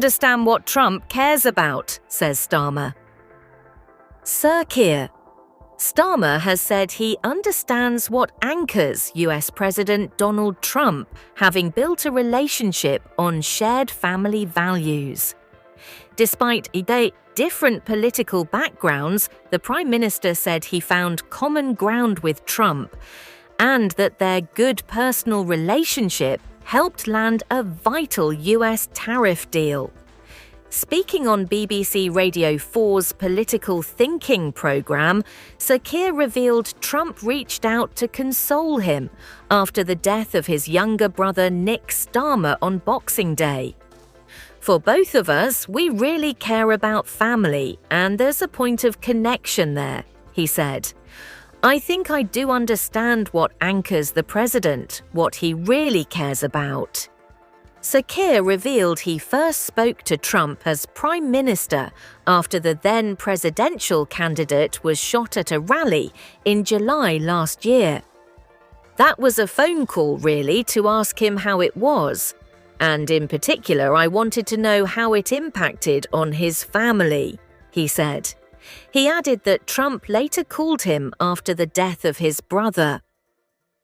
understand what Trump cares about, says Starmer. Sir Keir. Starmer has said he understands what anchors US President Donald Trump, having built a relationship on shared family values. Despite different political backgrounds, the Prime Minister said he found common ground with Trump and that their good personal relationship helped land a vital US tariff deal. Speaking on BBC Radio 4's Political Thinking programme, Sir Keir revealed Trump reached out to console him after the death of his younger brother Nick Starmer on Boxing Day. For both of us, we really care about family, and there's a point of connection there, he said. I think I do understand what anchors the president, what he really cares about. Sir Keir revealed he first spoke to Trump as Prime Minister after the then presidential candidate was shot at a rally in July last year. That was a phone call, really, to ask him how it was. And in particular, I wanted to know how it impacted on his family, he said. He added that Trump later called him after the death of his brother.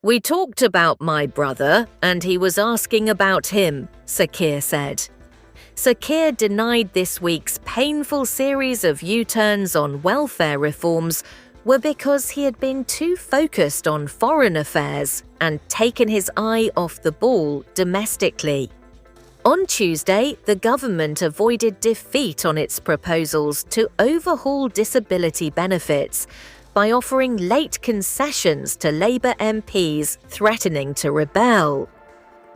We talked about my brother, and he was asking about him, Sir Keir said. Sir Keir denied this week's painful series of U-turns on welfare reforms were because he had been too focused on foreign affairs and taken his eye off the ball domestically. On Tuesday, the government avoided defeat on its proposals to overhaul disability benefits by offering late concessions to Labour MPs threatening to rebel.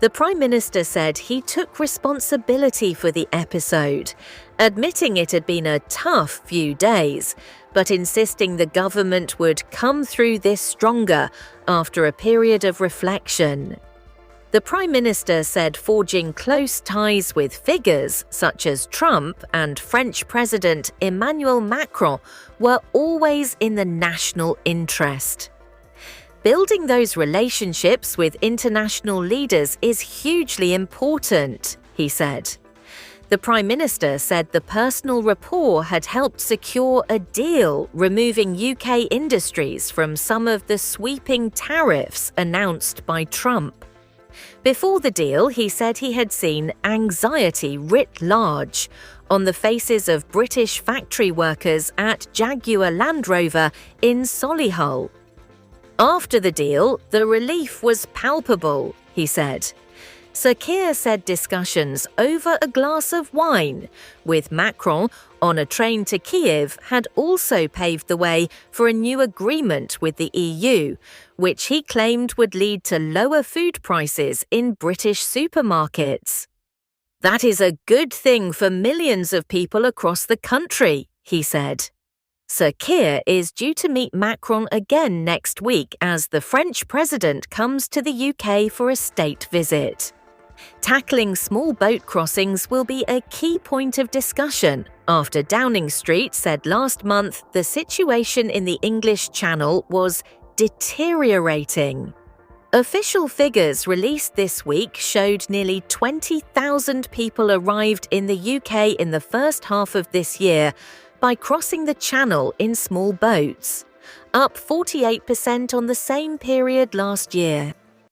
The Prime Minister said he took responsibility for the episode, admitting it had been a tough few days, but insisting the government would come through this stronger after a period of reflection. The Prime Minister said forging close ties with figures such as Trump and French President Emmanuel Macron were always in the national interest. Building those relationships with international leaders is hugely important, he said. The Prime Minister said the personal rapport had helped secure a deal removing UK industries from some of the sweeping tariffs announced by Trump. Before the deal, he said he had seen anxiety writ large on the faces of British factory workers at Jaguar Land Rover in Solihull. After the deal, the relief was palpable, he said. Sir Keir said discussions over a glass of wine with Macron on a train to Kyiv had also paved the way for a new agreement with the EU, which he claimed would lead to lower food prices in British supermarkets. That is a good thing for millions of people across the country, he said. Sir Keir is due to meet Macron again next week as the French president comes to the UK for a state visit. Tackling small boat crossings will be a key point of discussion after Downing Street said last month the situation in the English Channel was deteriorating. Official figures released this week showed nearly 20,000 people arrived in the UK in the first half of this year by crossing the Channel in small boats, up 48% on the same period last year.